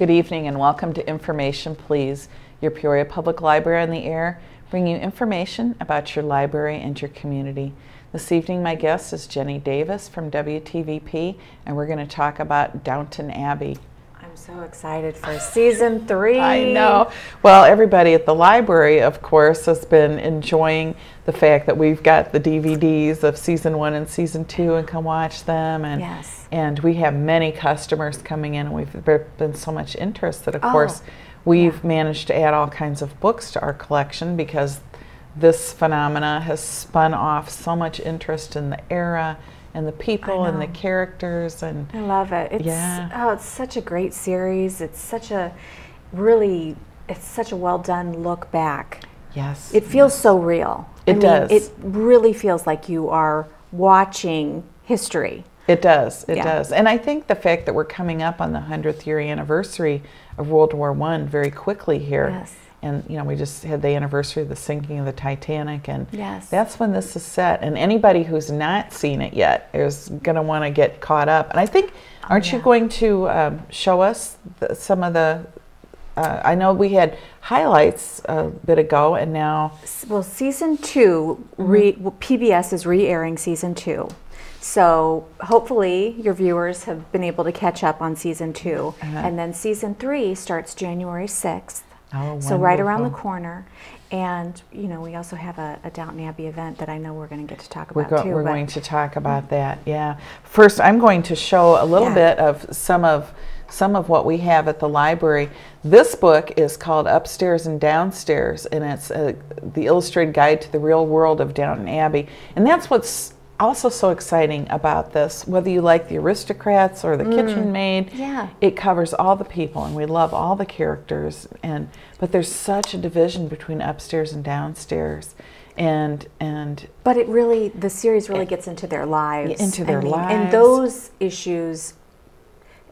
Good evening and welcome to Information Please, your Peoria Public Library on the air, bringing you information about your library and your community. This evening my guest is Jenni Davis from WTVP, and we're going to talk about Downton Abbey. I'm so excited for season 3. I know. Well, everybody at the library, of course, has been enjoying the fact that we've got the DVDs of season 1 and season 2 and can watch them. And, yes. And we have many customers coming in, and we've been so much interest that, of course, we've managed to add all kinds of books to our collection because this phenomena has spun off so much interest in the era and the people and the characters. And I love it. It's, it's such a great series. It's such a well done look back. Yes. It feels so real. It does. It really feels like you are watching history. It does. It does. And I think the fact that we're coming up on the 100th year anniversary of World War I very quickly here. Yes. And, you know, we just had the anniversary of the sinking of the Titanic, and yes. that's when this is set. And anybody who's not seen it yet is going to want to get caught up. And I think, aren't you going to show us some of the, I know we had highlights a bit ago, and now. Well, season 2, PBS is re-airing season 2. So hopefully your viewers have been able to catch up on season 2. And then season 3 starts January 6th. Oh, so right around the corner. And, you know, we also have a Downton Abbey event that I know we're going to get to talk about too. We're going to talk about that, yeah. First, I'm going to show a little bit of some of what we have at the library. This book is called Upstairs and Downstairs, and it's the Illustrated Guide to the Real World of Downton Abbey. And that's what's also so exciting about this, whether you like the aristocrats or the kitchen maid, it covers all the people, and we love all the characters. But there's such a division between upstairs and downstairs, and but it really, the series really gets into their lives, lives, and those issues.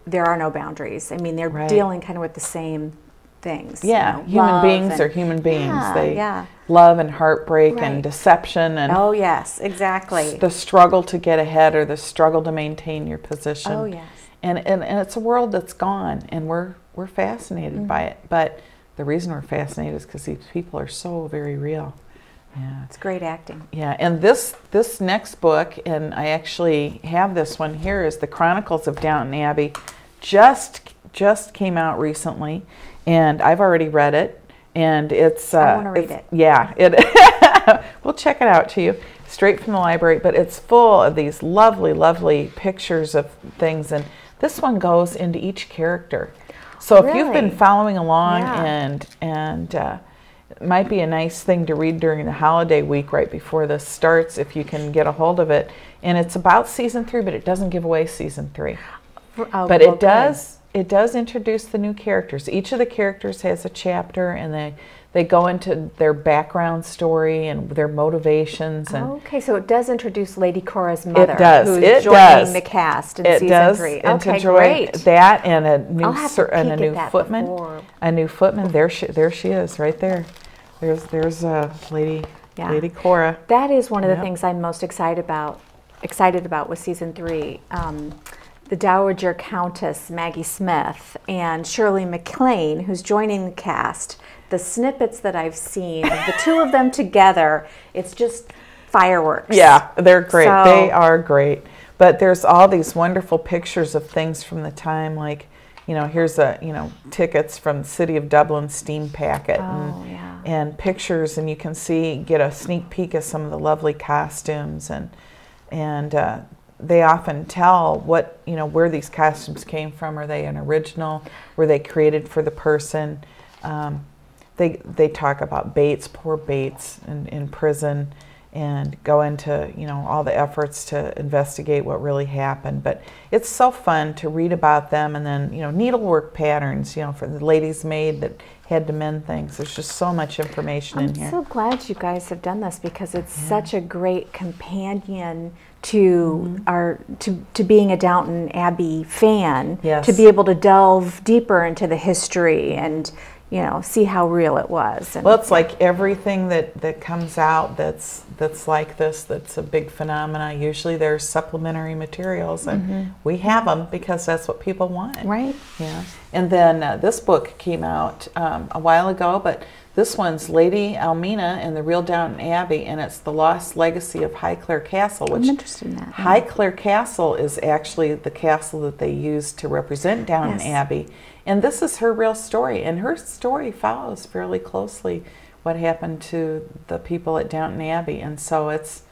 There are no boundaries. I mean, they're dealing kind of with the same things. Yeah, you know, human beings are human beings. They love and heartbreak and deception and oh yes, exactly. The struggle to get ahead or the struggle to maintain your position. Oh yes. And it's a world that's gone, and we're fascinated by it. But the reason we're fascinated is because these people are so very real. Yeah, it's great acting. Yeah, and this next book, and I actually have this one here, is the Chronicles of Downton Abbey. Just came out recently, and I've already read it, and it's I want to read it. Yeah, we'll check it out to you straight from the library, but it's full of these lovely pictures of things, and this one goes into each character. So if you've been following along, and it might be a nice thing to read during the holiday week right before this starts if you can get a hold of it. And it's about season 3, but it doesn't give away season 3. But it does introduce the new characters. Each of the characters has a chapter, and they go into their background story and their motivations. And okay, so it does introduce Lady Cora's mother, who's joining the cast in season 3. Okay, great. That and a new footman. A new footman. There she is, right there. There's Lady Cora. That is one of the things I'm most excited about with season 3. The Dowager Countess Maggie Smith and Shirley MacLaine, who's joining the cast. The snippets that I've seen of the two of them together, it's just fireworks. Yeah, they're great. They are great. But there's all these wonderful pictures of things from the time, like, you know, here's tickets from the City of Dublin steam packet, and pictures, and you can get a sneak peek of some of the lovely costumes, and they often tell where these costumes came from. Are they an original? Were they created for the person? They talk about Bates, poor Bates in prison, and go into all the efforts to investigate what really happened. But it's so fun to read about them, and then needlework patterns, for the lady's maid that had to mend things. There's just so much information in here. I'm so glad you guys have done this, because it's such a great companion to to being a Downton Abbey fan, to be able to delve deeper into the history and you know, see how real it was. And, well, it's like everything that comes out that's like this, that's a big phenomena. Usually there's supplementary materials, and we have them because that's what people want. Right. Yeah. And then this book came out a while ago, but this one's Lady Almina and the Real Downton Abbey, and it's the lost legacy of Highclere Castle. Which I'm interested in that. Highclere Castle is actually the castle that they used to represent Downton Abbey. And this is her real story, and her story follows fairly closely what happened to the people at Downton Abbey. And so it's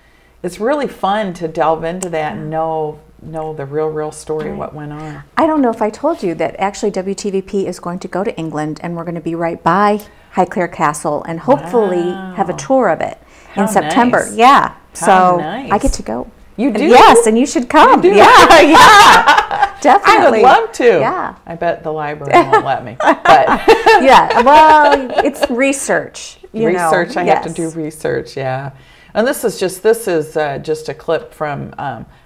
really fun to delve into that and know the real story of what went on. I don't know if I told you that actually WTVP is going to go to England, and we're going to be right by Highclere Castle and hopefully have a tour of it in September. Nice. Yeah. How so nice. I get to go. You do? Yes, and you should come. You do? Yeah, yeah. Definitely. I would love to. Yeah. I bet the library won't let me. But yeah, well, it's research. You know. I have to do research, yeah. And this is just a clip from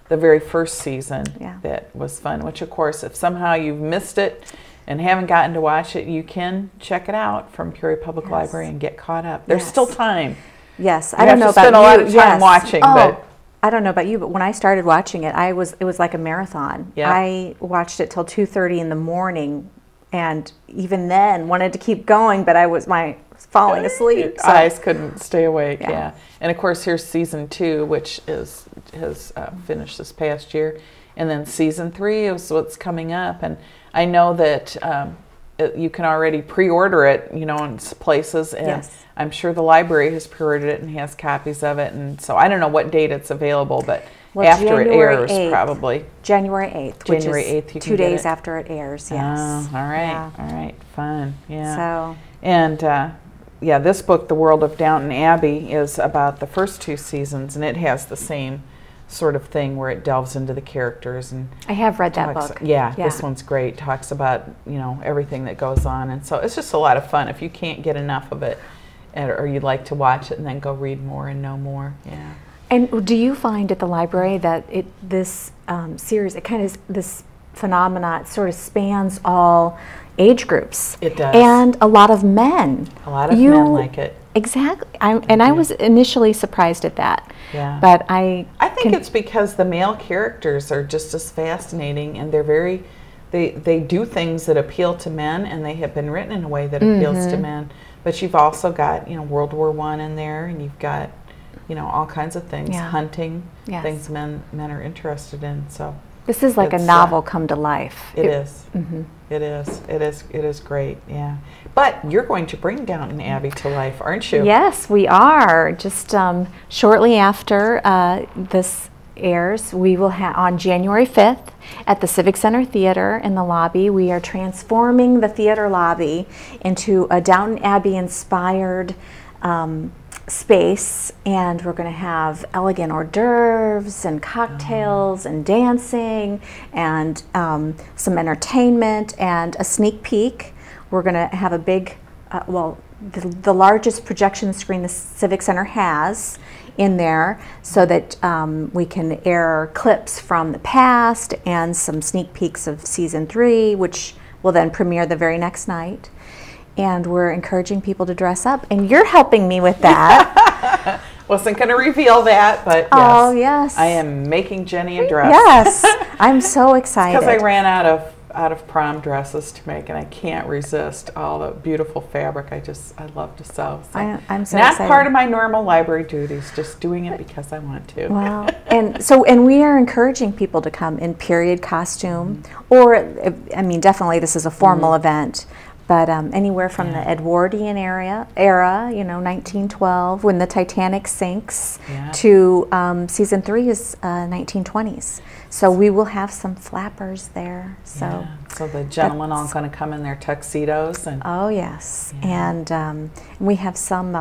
the very first season that was fun, which of course, if somehow you've missed it and haven't gotten to watch it, you can check it out from Peoria Public Library and get caught up. There's still time. Yes, I don't know about you. Spend a lot of time watching, but I don't know about you, but when I started watching it, it was like a marathon. Yeah. I watched it till 2:30 in the morning, and even then wanted to keep going, but I was falling asleep. So. Eyes couldn't stay awake. Yeah. And of course, here's season 2, which has finished this past year, and then season 3 is what's coming up. And I know that you can already pre-order it, you know, in places, and I'm sure the library has pre-ordered it and has copies of it. And so I don't know what date it's available, but after January it airs, 8th, probably January 8th, January which is 8th, you 2 can get days it. after it airs. Yes. Oh, all right, Yeah. all right, fun, yeah. So. And yeah, this book, The World of Downton Abbey, is about the first 2 seasons, and it has the same sort of thing where it delves into the characters. And I have read that book. Yeah, this one's great. Talks about, you know, everything that goes on, and so it's just a lot of fun if you can't get enough of it, or you'd like to watch it and then go read more and know more. Yeah. And do you find at the library that this series, it kind of this phenomena, it sort of spans all age groups? It does. And a lot of men. A lot of men like it. Exactly. I was initially surprised at that. Yeah. But I think it's because the male characters are just as fascinating, and they're they do things that appeal to men, and they have been written in a way that appeals to men. But you've also got, you know, World War I in there, and you've got, you know, all kinds of things, hunting, things men are interested in. So this is like a novel come to life. It is. It is. It is great. Yeah. But you're going to bring Downton Abbey to life, aren't you? Yes, we are. Just shortly after this airs, we will have on January 5th at the Civic Center Theater in the lobby. We are transforming the theater lobby into a Downton Abbey inspired space, and we're going to have elegant hors d'oeuvres and cocktails and dancing and some entertainment and a sneak peek. We're going to have a big, the largest projection screen the Civic Center has in there, so that we can air clips from the past and some sneak peeks of season 3, which will then premiere the very next night. And we're encouraging people to dress up, and you're helping me with that. Wasn't going to reveal that, but yes. Oh, yes. I am making Jenny a dress. Yes. I'm so excited. Because I ran out of prom dresses to make, and I can't resist all the beautiful fabric. I love to sew. So I'm so not excited. part of my normal library duties, just doing it because I want to. Well, and we are encouraging people to come in period costume, or I mean, definitely this is a formal event. But anywhere from the Edwardian era, you know, 1912, when the Titanic sinks, to season 3 is 1920s. So we will have some flappers there. So, so the gentlemen all going to come in their tuxedos, and oh yes, and we have some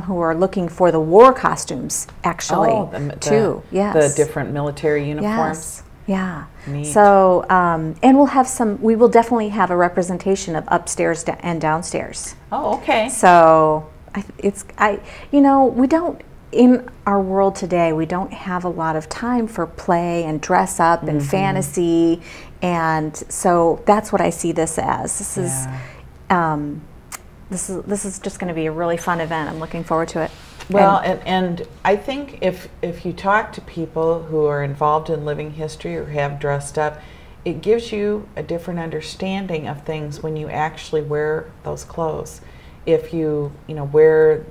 who are looking for the war costumes actually too. Yes, the different military uniforms. Yes. Yeah. Neat. So, and we will definitely have a representation of upstairs and downstairs. Oh, okay. So, you know, we don't, in our world today, we don't have a lot of time for play and dress up and fantasy. And so that's what I see this as. This is, this is just going to be a really fun event. I'm looking forward to it. Well, and I think if you talk to people who are involved in living history or have dressed up, it gives you a different understanding of things when you actually wear those clothes. If you wear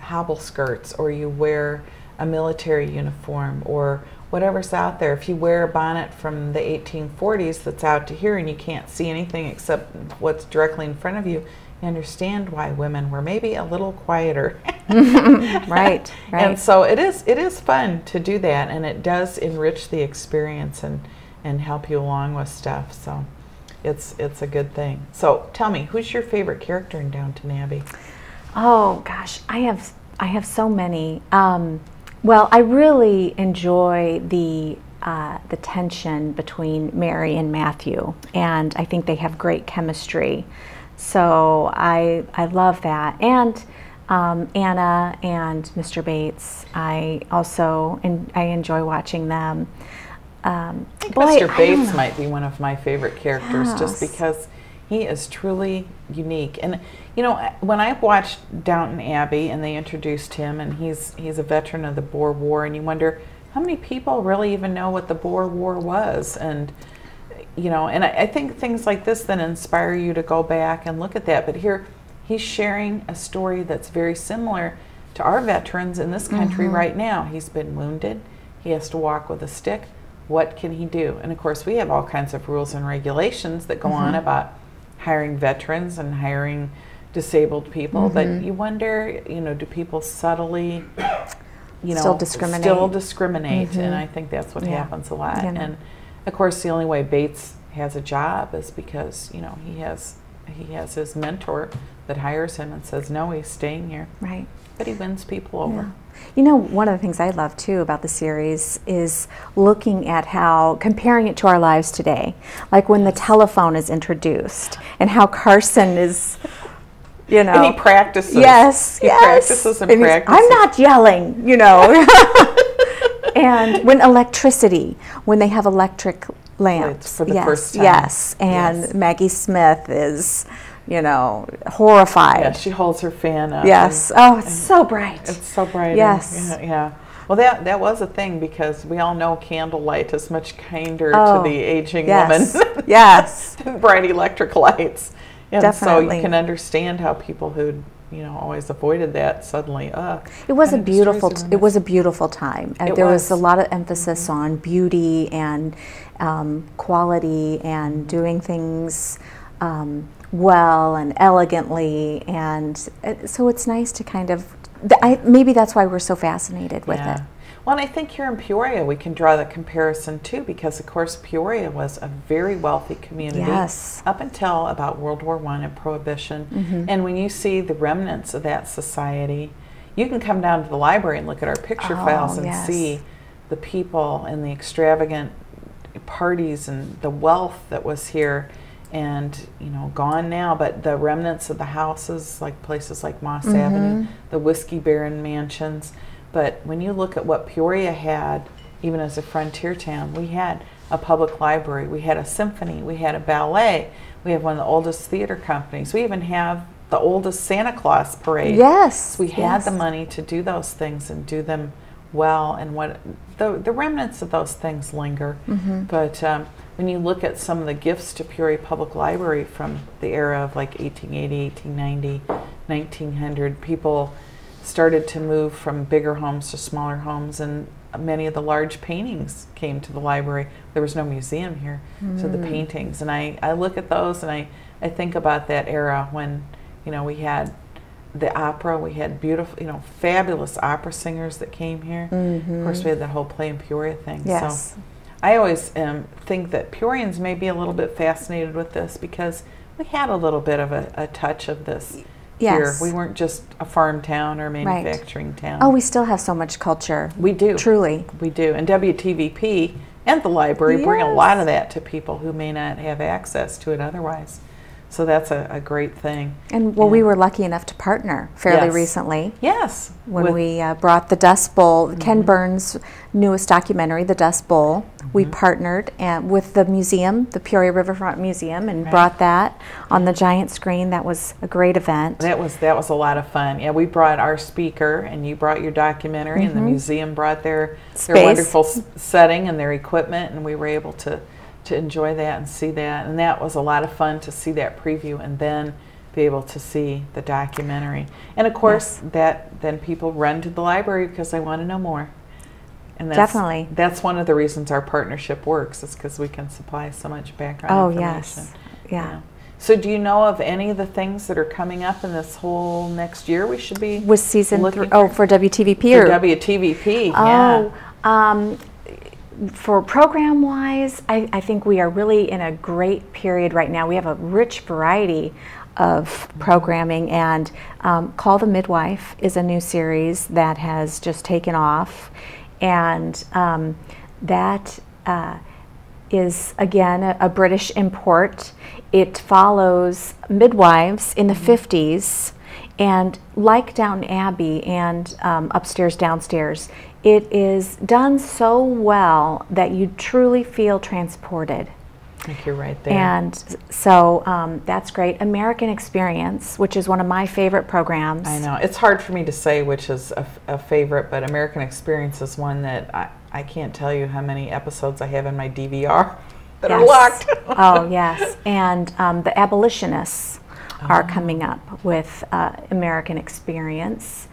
hobble skirts, or you wear a military uniform, or whatever's out there. If you wear a bonnet from the 1840s that's out to here and you can't see anything except what's directly in front of you, you understand why women were maybe a little quieter. Right. And so it is fun to do that, and it does enrich the experience and help you along with stuff. So it's a good thing. So tell me, who's your favorite character in Downton Abbey? Oh gosh, I have so many. Well, I really enjoy the tension between Mary and Matthew, and I think they have great chemistry. So I love that. And Anna and Mr. Bates, I enjoy watching them. I think Mr. Bates might be one of my favorite characters, just because he is truly unique. And when I watched Downton Abbey and they introduced him, and he's a veteran of the Boer War, and you wonder how many people really even know what the Boer War was. And and I think things like this then inspire you to go back and look at that. But here he's sharing a story that's very similar to our veterans in this country right now. He's been wounded. He has to walk with a stick. What can he do? And of course we have all kinds of rules and regulations that go on about hiring veterans and hiring disabled people, but you wonder, do people subtly, still discriminate? And I think that's what happens a lot. And of course, the only way Bates has a job is because he has his mentor that hires him and says no, he's staying here. Right. But he wins people over. One of the things I love too about the series is looking at comparing it to our lives today. Like when the telephone is introduced and how Carson is, and he practices. He practices and practices. I'm not yelling, And when they have electric lamps. For the first time. Yes, and Maggie Smith is, horrified. Yeah, she holds her fan up. Yes. It's so bright. It's so bright. Yes. Yeah. Well, that was a thing, because we all know candlelight is much kinder to the aging woman than bright electric lights. And Definitely. So you can understand how people who'd always avoided that suddenly. It was a beautiful time. There was a lot of emphasis on beauty and quality and doing things well and elegantly, and so it's nice to kind of. Maybe that's why we're so fascinated with it. Well, and I think here in Peoria we can draw the comparison too, because of course Peoria was a very wealthy community up until about World War I and Prohibition. And when you see the remnants of that society, you can come down to the library and look at our picture files and see the people and the extravagant parties and the wealth that was here, and gone now, but the remnants of the houses, like places like Moss Avenue, the Whiskey Baron mansions. But when you look at what Peoria had, even as a frontier town, we had a public library, we had a symphony, we had a ballet, we have one of the oldest theater companies, we even have the oldest Santa Claus parade. Yes. So we had the money to do those things and do them well, and the remnants of those things linger. But when you look at some of the gifts to Peoria Public Library from the era of like 1880, 1890, 1900, people started to move from bigger homes to smaller homes, and many of the large paintings came to the library. There was no museum here, so the paintings, and I look at those and I think about that era when we had the opera, we had beautiful, fabulous opera singers that came here. Of course, we had that whole Play in Peoria thing. So I always think that Peorians may be a little bit fascinated with this, because we had a little bit of a touch of this here. We weren't just a farm town or a manufacturing town. Oh, we still have so much culture. We do. Truly. We do. And WTVP and the library bring a lot of that to people who may not have access to it otherwise. So that's a great thing. And well, we were lucky enough to partner fairly recently. Yes. When we brought the Dust Bowl, Ken Burns' newest documentary, The Dust Bowl, we partnered with the museum, the Peoria Riverfront Museum, and brought that on the giant screen. That was a great event. That was a lot of fun. Yeah, we brought our speaker, and you brought your documentary, and the museum brought their wonderful setting and their equipment, and we were able to enjoy that and see that, and that was a lot of fun to see that preview and then be able to see the documentary. And of course, then people run to the library because they want to know more. And that's one of the reasons our partnership works, is because we can supply so much background information. Yeah. So do you know of any of the things that are coming up in this whole next year we should be with season 3? For WTVP for WTVP, for program-wise, I think we are really in a great period right now. We have a rich variety of programming, and Call the Midwife is a new series that has just taken off, and that is, again, a British import. It follows midwives in the 50s, and like Downton Abbey and Upstairs, Downstairs, it is done so well that you truly feel transported. I think you're right there. And so that's great. American Experience, which is one of my favorite programs. I know. It's hard for me to say which is a favorite, but American Experience is one that I can't tell you how many episodes I have in my DVR that are locked. Oh, yes. And the Abolitionists are coming up with American Experience.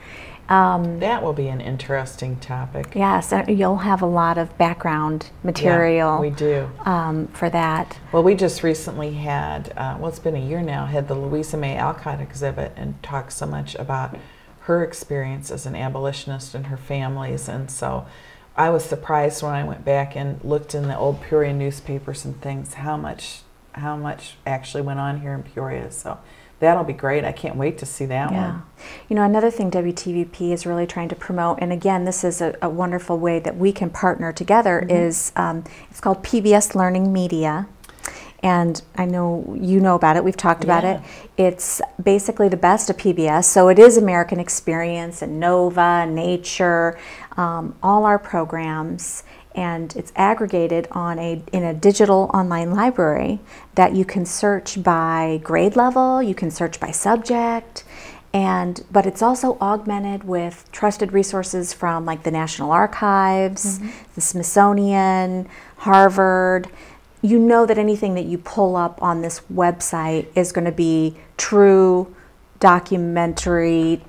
That will be an interesting topic. Yes, you'll have a lot of background material. We do. For that. Well, we just recently had, it's been a year now, had the Louisa May Alcott exhibit and talked so much about her experience as an abolitionist and her family's, and so I was surprised when I went back and looked in the old Peoria newspapers and things how much actually went on here in Peoria. So that'll be great. I can't wait to see that one. You know, another thing WTVP is really trying to promote, and again, this is a wonderful way that we can partner together, is it's called PBS Learning Media. And I know you know about it. We've talked about it. It's basically the best of PBS. So it is American Experience and Nova, Nature, all our programs. And it's aggregated in a digital online library that you can search by grade level, you can search by subject, but it's also augmented with trusted resources from like the National Archives, the Smithsonian, Harvard. You know that anything that you pull up on this website is going to be true, documentary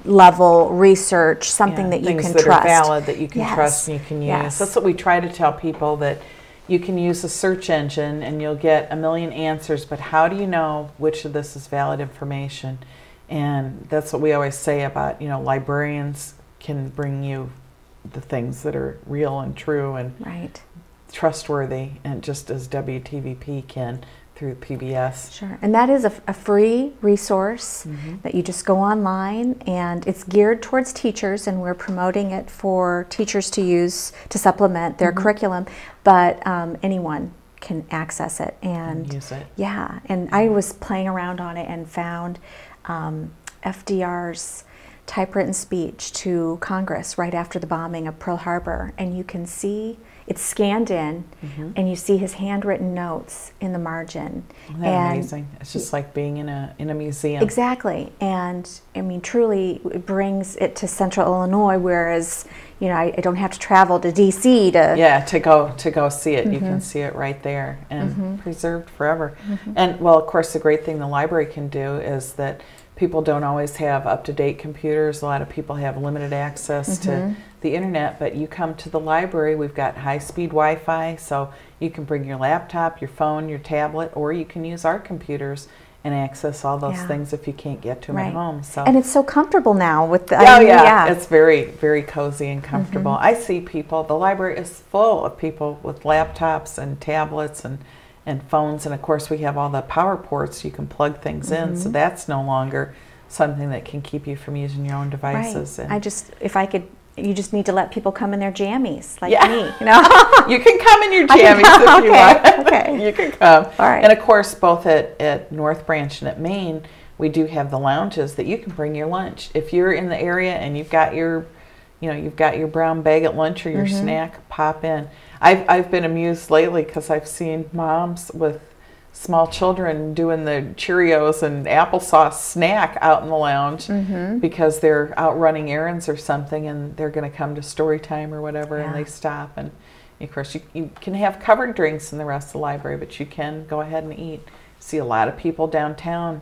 level research, something that you can trust. Things that are valid, that you can trust and you can use. That's what we try to tell people, that you can use a search engine and you'll get a million answers, but how do you know which of this is valid information? And that's what we always say about, librarians can bring you the things that are real and true and trustworthy, and just as WTVP can through PBS. Sure, and that is a free resource that you just go online, and it's geared towards teachers, and we're promoting it for teachers to use to supplement their curriculum, but anyone can access it and use it. Yeah, and I was playing around on it and found FDR's typewritten speech to Congress right after the bombing of Pearl Harbor, and you can see it's scanned in, and you see his handwritten notes in the margin. Isn't that amazing? It's just like being in a museum. Exactly, and I mean, truly, it brings it to Central Illinois, whereas I don't have to travel to D.C. to go see it. You can see it right there and preserved forever. And well, of course, the great thing the library can do is that people don't always have up-to-date computers. A lot of people have limited access to the internet, but you come to the library, we've got high-speed Wi-Fi, so you can bring your laptop, your phone, your tablet, or you can use our computers and access all those things if you can't get to them at home. So, and it's so comfortable now with the it's very, very cozy and comfortable. I see people, the library is full of people with laptops and tablets and phones, and of course we have all the power ports you can plug things in, so that's no longer something that can keep you from using your own devices. And if I could you just need to let people come in their jammies, like Yeah. me. You know, You can come in your jammies if you want. Okay. You can come. All right. And of course, both at North Branch and at Maine, we do have the lounges that you can bring your lunch. If you're in the area and you've got your, you've got your brown bag at lunch or your snack, pop in. I've been amused lately because I've seen moms with small children doing the Cheerios and applesauce snack out in the lounge because they're out running errands or something, and they're going to come to story time or whatever, and they stop. And of course, you can have covered drinks in the rest of the library, but you can go ahead and eat. See a lot of people downtown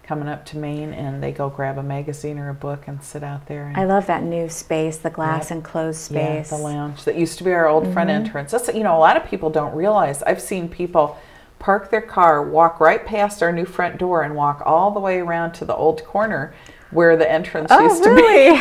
coming up to Maine, and they go grab a magazine or a book and sit out there. And I love that new space, the glass enclosed space. Yeah, the lounge that used to be our old front entrance. That's, a lot of people don't realize. I've seen people park their car, walk right past our new front door, and walk all the way around to the old corner where the entrance used to be.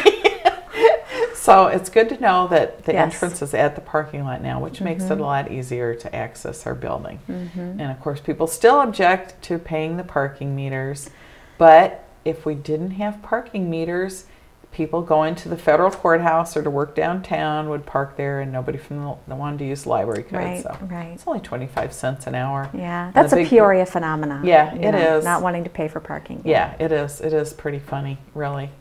So it's good to know that the entrance is at the parking lot now, which makes it a lot easier to access our building. And of course, people still object to paying the parking meters, but if we didn't have parking meters, people going to the federal courthouse or to work downtown would park there, and nobody from the wanted to use the library could. Right, so right. It's only 25 cents an hour. Yeah, that's a Peoria phenomenon. Yeah, it is. Not wanting to pay for parking. Yeah, it is. It is pretty funny, really.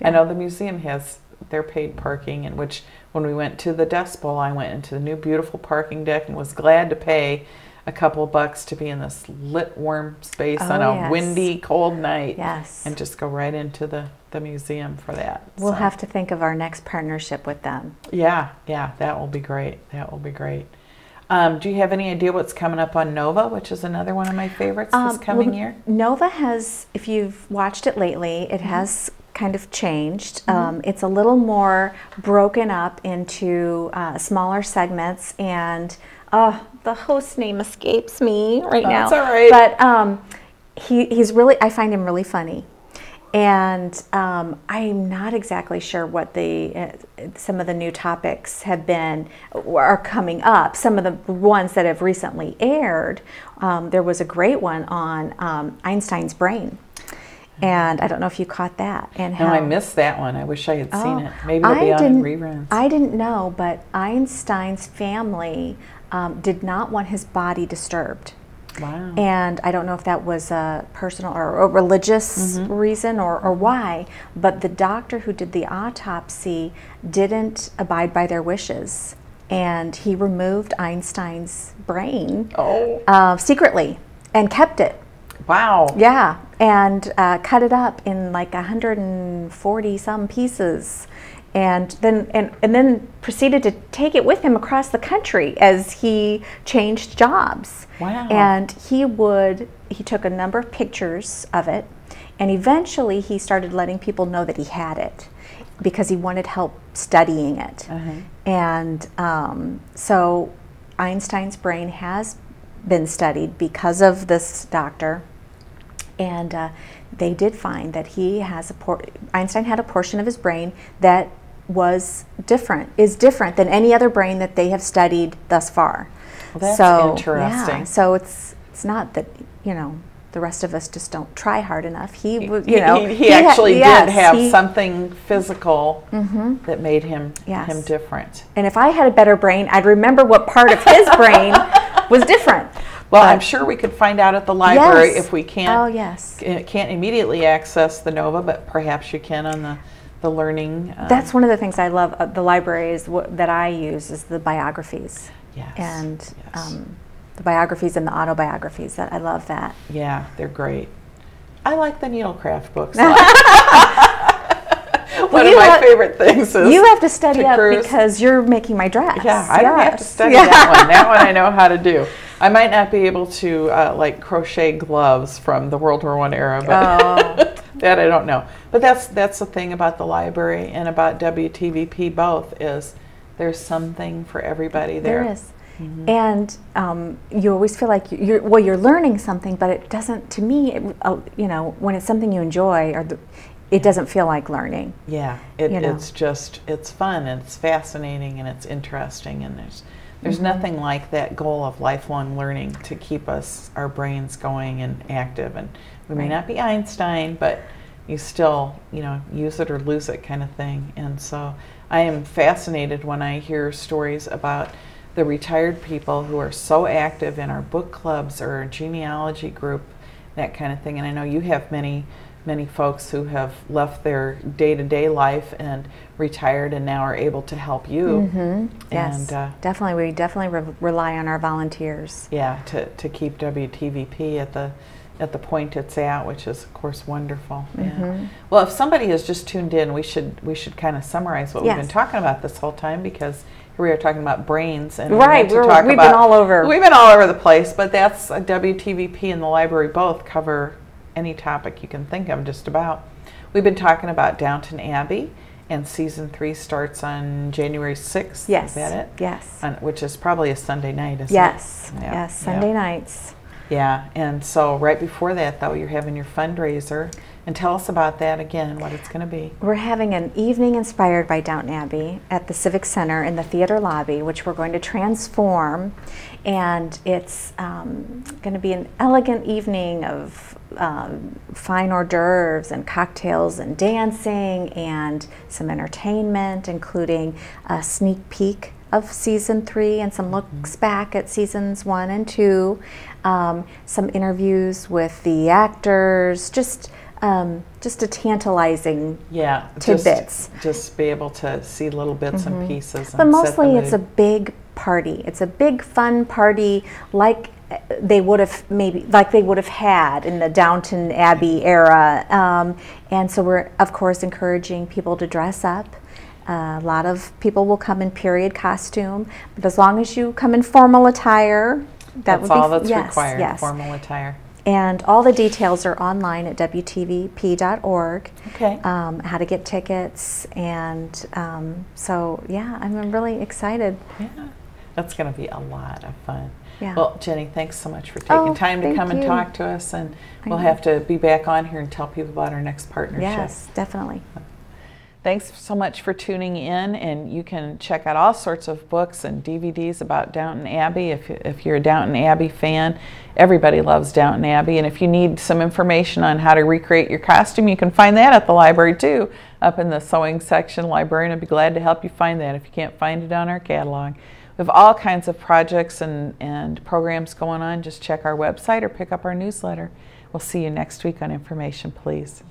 I know the museum has their paid parking, in which when we went to the Dust Bowl, I went into the new beautiful parking deck and was glad to pay a couple of bucks to be in this lit, warm space on a windy, cold night. Yes. And just go right into the museum for that. We'll have to think of our next partnership with them. Yeah, that will be great. That will be great. Do you have any idea what's coming up on Nova, which is another one of my favorites this coming year? Nova has, if you've watched it lately, it has kind of changed. It's a little more broken up into smaller segments, and the host's name escapes me right now. That's all right. But he's really, I find him really funny. And I'm not exactly sure what some of the new topics have been, are coming up. Some of the ones that have recently aired, there was a great one on Einstein's brain. And I don't know if you caught that. And how, no, I missed that one. I wish I had seen it. Maybe it'll be on in reruns. I didn't know, but Einstein's family did not want his body disturbed. Wow. And I don't know if that was a personal or a religious reason or why, but the doctor who did the autopsy didn't abide by their wishes, and he removed Einstein's brain secretly and kept it. Wow. Yeah, and cut it up in like 140 some pieces, and then proceeded to take it with him across the country as he changed jobs. Wow. And he took a number of pictures of it, and eventually he started letting people know that he had it because he wanted help studying it. And so Einstein's brain has been studied because of this doctor, and they did find that he has Einstein had a portion of his brain that is different than any other brain that they have studied thus far. Well, that's interesting. Yeah, so it's not that the rest of us just don't try hard enough. He actually did have something physical that made him different. And if I had a better brain, I'd remember what part of his brain was different. Well, I'm sure we could find out at the library if we can't. Can't immediately access the Nova, but perhaps you can on the learning. That's one of the things I love. The libraries that I use is the biographies. Yes. And the biographies and the autobiographies. I love that. Yeah, they're great. I like the needlecraft books. One of my favorite things is you have to study up because you're making my dress. Yeah, I don't have to study that one. That one I know how to do. I might not be able to like crochet gloves from the World War I era, but that I don't know. But that's the thing about the library and about WTVP both, is there's something for everybody there. There is. And you always feel like you're learning something, but it doesn't. To me, when it's something you enjoy, it doesn't feel like learning. Yeah, it's fun and it's fascinating and it's interesting, and there's nothing like that goal of lifelong learning to keep our brains going and active. And we may not be Einstein, but you still, you know, use it or lose it kind of thing. And so I am fascinated when I hear stories about the retired people who are so active in our book clubs or genealogy group, that kind of thing. And I know you have many folks who have left their day-to-day life and retired and now are able to help you. Mm-hmm. Yes, and, definitely. We definitely rely on our volunteers. Yeah, to keep WTVP at the point it's at, which is of course wonderful. Mm-hmm. Yeah. Well, if somebody has just tuned in, we should kind of summarize what we've been talking about this whole time, because here we are talking about brains, and we've been all over. We've been all over the place, but that's WTVP and the library both cover any topic you can think of, just about. We've been talking about Downton Abbey, and season 3 starts on January 6th. Yes. Is that it? Yes. Which is probably a Sunday night, isn't yes. it? Yes, Sunday nights. Yeah, and so right before that, though, you're having your fundraiser. And tell us about that again, what it's going to be. We're having an evening inspired by Downton Abbey at the Civic Center in the theater lobby, which we're going to transform. And it's going to be an elegant evening of fine hors d'oeuvres and cocktails and dancing and some entertainment, including a sneak peek of season 3 and some looks back at seasons 1 and 2, some interviews with the actors, just a tantalizing tidbits. Just be able to see little bits and pieces. But mostly it's a big party. It's a big fun party like they would have had in the Downton Abbey era. And so we're of course encouraging people to dress up. A lot of people will come in period costume, but as long as you come in formal attire, that's all that's required. Yes. Formal attire. And all the details are online at WTVP.org. Okay. How to get tickets, and so yeah, I'm really excited. Yeah, that's going to be a lot of fun. Yeah. Well, Jenni, thanks so much for taking time to come and talk to us, and we'll have to be back on here and tell people about our next partnership. Yes, definitely. Thanks so much for tuning in, and you can check out all sorts of books and DVDs about Downton Abbey if you're a Downton Abbey fan. Everybody loves Downton Abbey, and if you need some information on how to recreate your costume, you can find that at the library too, up in the sewing section. The librarian would be glad to help you find that if you can't find it on our catalog. We have all kinds of projects and programs going on. Just check our website or pick up our newsletter. We'll see you next week on Information Please.